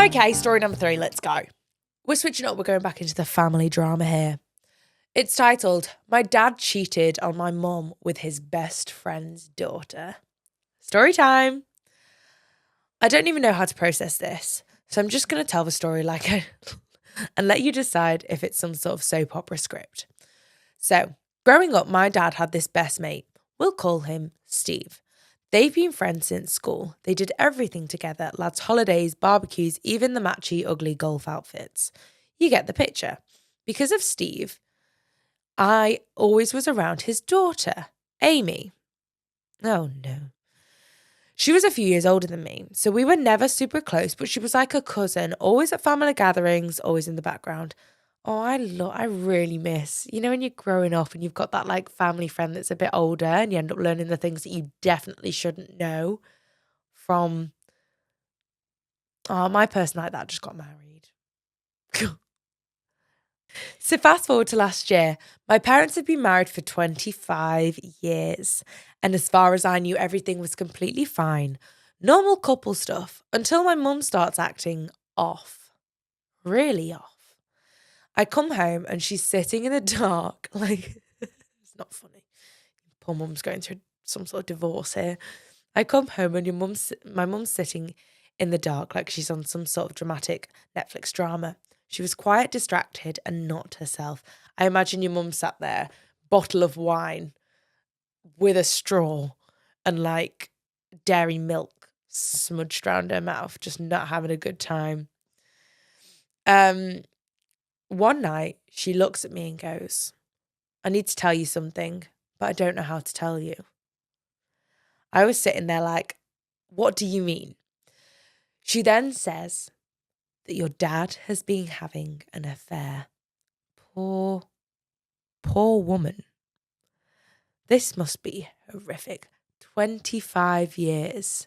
Okay, story number 3, let's go. We're switching up, we're going back into the family drama here. It's titled, My Dad Cheated on My Mum with His Best Friend's Daughter. Story time. I don't even know how to process this, so I'm just going to tell the story and let you decide if it's some sort of soap opera script. So, growing up, my dad had this best mate. We'll call him Steve. They've been friends since school. They did everything together, lads' holidays, barbecues, even the matchy, ugly golf outfits. You get the picture. Because of Steve, I always was around his daughter, Amy. Oh no. She was a few years older than me, so we were never super close, but she was like a cousin, always at family gatherings, always in the background. Oh, I really miss, when you're growing up and you've got that like family friend that's a bit older and you end up learning the things that you definitely shouldn't know from, my person like that just got married. So fast forward to last year, my parents had been married for 25 years. And as far as I knew, everything was completely fine. Normal couple stuff until my mum starts acting off. Really off. I come home and she's sitting in the dark. Like, it's not funny. Poor mum's going through some sort of divorce here. I come home and my mum's sitting in the dark like she's on some sort of dramatic Netflix drama. She was quiet, distracted, and not herself. I imagine your mum sat there, bottle of wine with a straw and like dairy milk smudged around her mouth, just not having a good time. One night, she looks at me and goes, I need to tell you something, but I don't know how to tell you. I was sitting there like, what do you mean? She then says that your dad has been having an affair. Poor woman. This must be horrific. 25 years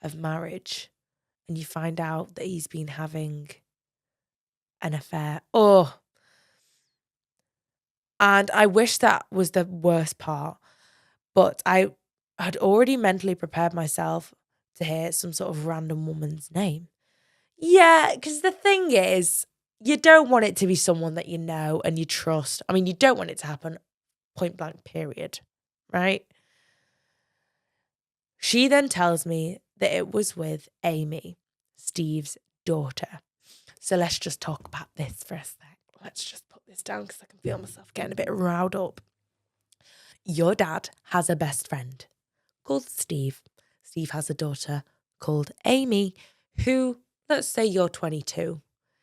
of marriage, and you find out that he's been having an affair. Oh. And I wish that was the worst part, but I had already mentally prepared myself to hear some sort of random woman's name. Yeah, because the thing is, you don't want it to be someone that you know and you trust. I mean, you don't want it to happen point blank, period, right? She then tells me that it was with Amy, Steve's daughter. So let's just talk about this for a sec. Let's just put this down because I can feel myself getting a bit riled up. Your dad has a best friend called Steve. Steve has a daughter called Amy, who, let's say you're 22.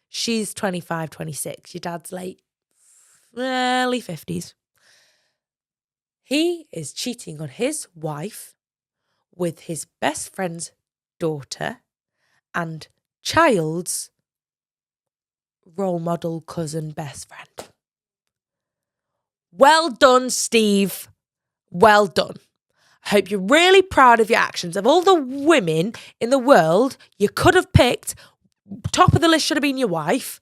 She's 25, 26. Your dad's late, early 50s. He is cheating on his wife with his best friend's daughter and child's role model cousin best friend. Well done, Steve. Well done. I hope you're really proud of your actions. Of all the women in the world you could have picked, top of the list should have been your wife.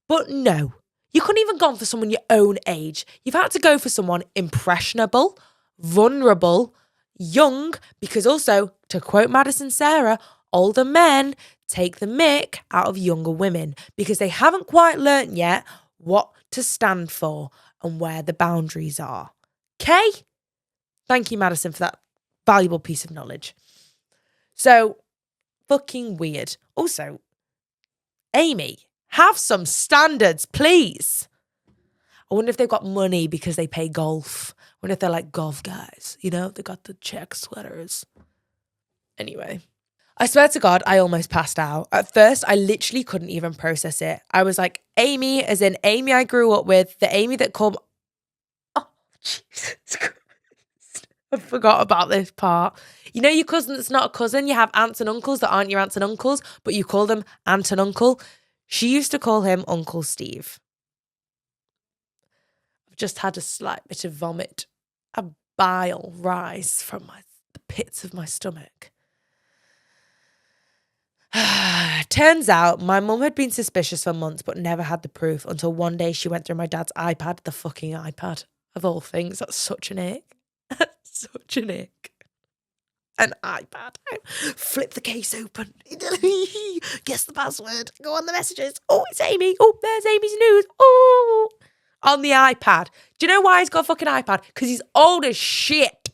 But no, you couldn't even gone for someone your own age. You've had to go for someone impressionable, vulnerable, young, because also, to quote Madison Sarah, older men take the mick out of younger women because they haven't quite learnt yet what to stand for and where the boundaries are. Okay? Thank you, Madison, for that valuable piece of knowledge. So, fucking weird. Also, Amy, have some standards, please. I wonder if they've got money because they play golf. I wonder if they're like golf guys. They got the check sweaters. Anyway, I swear to God, I almost passed out. At first, I literally couldn't even process it. I was like, Amy, as in Amy I grew up with, the Amy that called... Oh, Jesus Christ. I forgot about this part. Your cousin that's not a cousin, you have aunts and uncles that aren't your aunts and uncles, but you call them aunt and uncle. She used to call him Uncle Steve. I've just had a slight bit of vomit, a bile rise from the pits of my stomach. Turns out my mum had been suspicious for months but never had the proof until one day she went through my dad's iPad, the fucking iPad of all things. That's such an ick. Such an ick. an iPad. Flip the case open. Guess the password. Go on the messages. Oh, it's Amy. Oh, there's Amy's news. Oh, on the iPad. Do you know why he's got a fucking iPad? Because he's old as shit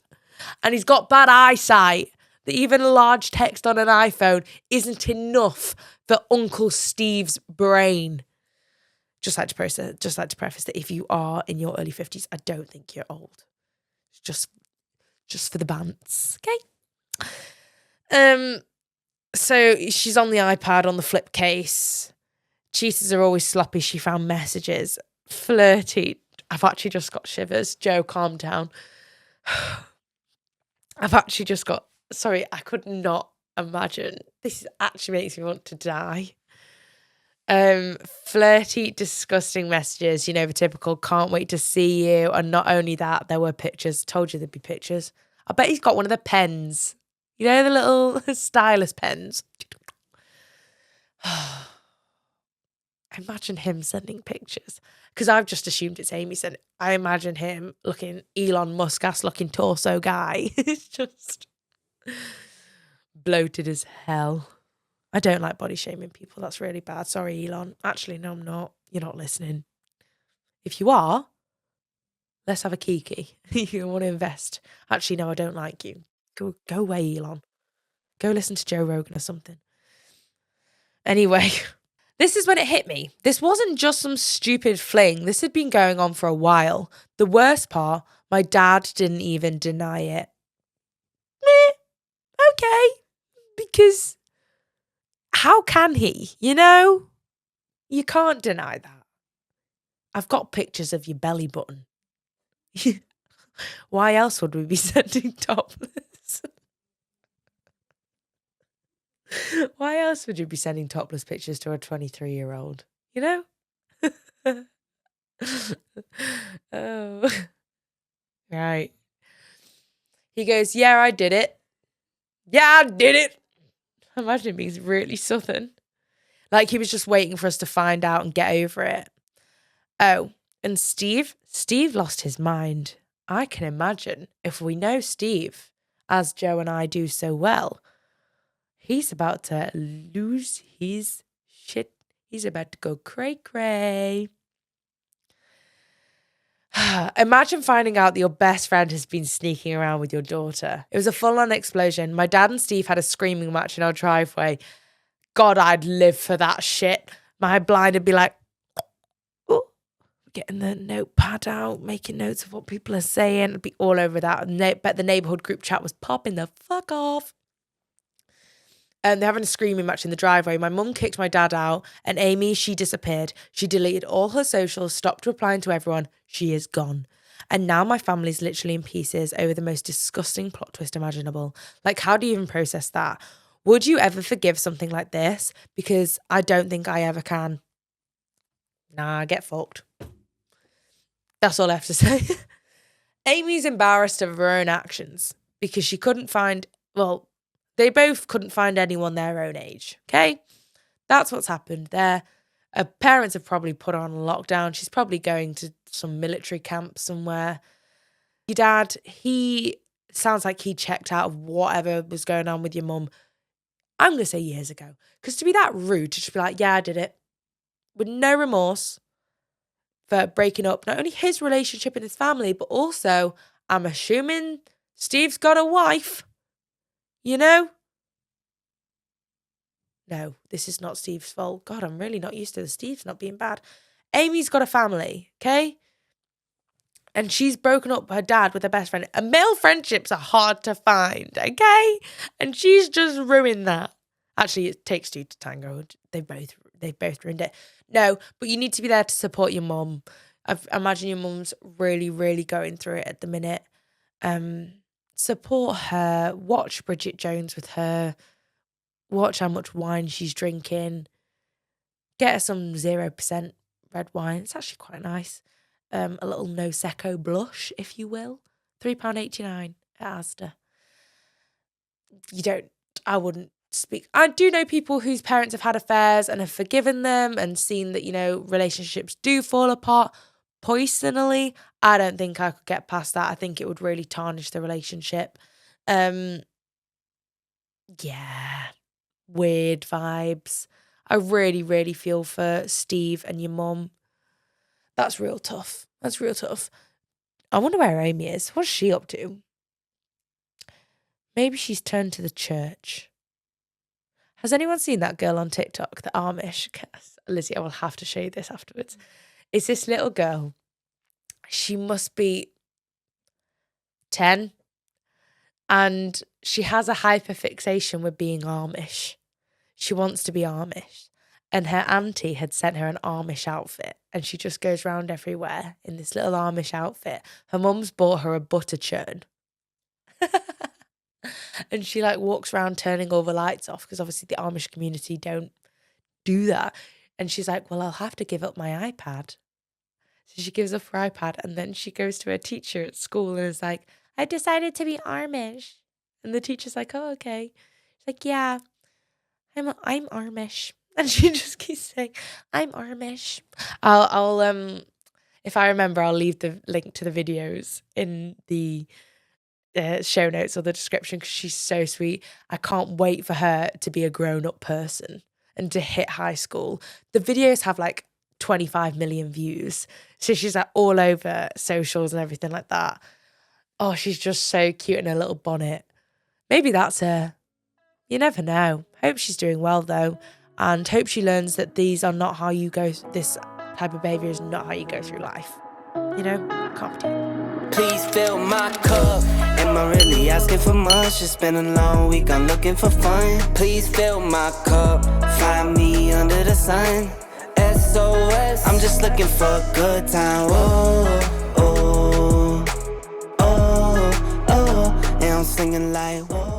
and he's got bad eyesight. That even large text on an iPhone isn't enough for Uncle Steve's brain. Just like to preface that if you are in your early 50s, I don't think you're old. Just for the bants, okay? So she's on the iPad on the flip case. Cheaters are always sloppy. She found messages. Flirty. I've actually just got shivers. Joe, calm down. I've actually just got... Sorry, I could not imagine. This actually makes me want to die. Flirty, disgusting messages. You know, the typical can't wait to see you. And not only that, there were pictures. Told you there'd be pictures. I bet he's got one of the pens. You know, the little stylus pens. Imagine him sending pictures. Because I've just assumed it's Amy sending. I imagine him looking Elon Musk-ass looking torso guy. It's just bloated as hell. I don't like body shaming people. That's really bad. Sorry, Elon. Actually, no, I'm not. You're not listening. If you are, let's have a kiki. You want to invest. Actually, no, I don't like you. Go away, Elon. Go listen to Joe Rogan or something. Anyway, this is when it hit me. This wasn't just some stupid fling. This had been going on for a while. The worst part, my dad didn't even deny it. Okay. Because how can he? You know? You can't deny that. I've got pictures of your belly button. Why else would we be sending topless? Why else would you be sending topless pictures to a 23-year-old? You know? Oh. Right. He goes, yeah, I did it. Yeah, I did it. Imagine him being really southern. Like he was just waiting for us to find out and get over it. Oh, and Steve lost his mind. I can imagine if we know Steve, as Joe and I do so well, he's about to lose his shit. He's about to go cray-cray. Imagine finding out that your best friend has been sneaking around with your daughter. It was a full-on explosion. My dad and Steve had a screaming match in our driveway. God, I'd live for that shit. My blind would be like, oh, getting the notepad out, making notes of what people are saying. It'd be all over that. And I bet the neighborhood group chat was popping the fuck off. And they're having a screaming match in the driveway. My mum kicked my dad out, and Amy, she disappeared. She deleted all her socials, stopped replying to everyone. She is gone. And now my family's literally in pieces over the most disgusting plot twist imaginable. Like, how do you even process that? Would you ever forgive something like this? Because I don't think I ever can. Nah, get fucked. That's all I have to say. Amy's embarrassed of her own actions because she couldn't find, well, they both couldn't find anyone their own age, okay? That's what's happened there. Her parents have probably put her on lockdown. She's probably going to some military camp somewhere. Your dad, he sounds like he checked out of whatever was going on with your mum. I'm going to say years ago. Because to be that rude, to just be like, yeah, I did it. With no remorse for breaking up not only his relationship and his family, but also, I'm assuming Steve's got a wife. You know? No, this is not Steve's fault. God, I'm really not used to the Steve's not being bad. Amy's got a family, okay? And she's broken up her dad with her best friend. And male friendships are hard to find, okay? And she's just ruined that. Actually, it takes two to tango. They've both ruined it. No, but you need to be there to support your mum. I imagine your mum's really, really going through it at the minute. Support her. Watch Bridget Jones with her. Watch how much wine she's drinking. Get her some 0% red wine. It's actually quite nice. A little no secco blush, if you will. £3.89 at Asda. I wouldn't speak. I do know people whose parents have had affairs and have forgiven them and seen that, you know, relationships do fall apart. Personally, I don't think I could get past that. I think it would really tarnish the relationship. Yeah, weird vibes. I really, really feel for Steve and your mum. That's real tough. That's real tough. I wonder where Amy is. What's she up to? Maybe she's turned to the church. Has anyone seen that girl on TikTok, the Amish? Lizzie, I will have to show you this afterwards. It's this little girl. She must be 10. And she has a hyperfixation with being Amish. She wants to be Amish. And her auntie had sent her an Amish outfit. And she just goes around everywhere in this little Amish outfit. Her mum's bought her a butter churn. And she like walks around turning all the lights off because obviously the Amish community don't do that. And she's like, well, I'll have to give up my iPad. So she gives up her iPad and then she goes to her teacher at school and is like, I decided to be Amish. And the teacher's like, oh, okay. She's like, yeah, I'm Amish. And she just keeps saying, I'm Amish. I'll if I remember, I'll leave the link to the videos in the show notes or the description because she's so sweet. I can't wait for her to be a grown-up person and to hit high school. The videos have like 25 million views. So she's like all over socials and everything like that. Oh, she's just so cute in her little bonnet. Maybe that's her. You never know. Hope she's doing well though. And hope she learns that these are not how you go, this type of behavior is not how you go through life. You know, can't be doing. Please fill my cup. Am I really asking for much? It's been a long week, I'm looking for fun. Please fill my cup. Find me under the sun. SOS, I'm just looking for a good time. Oh, oh, oh, oh. And I'm singing like, whoa.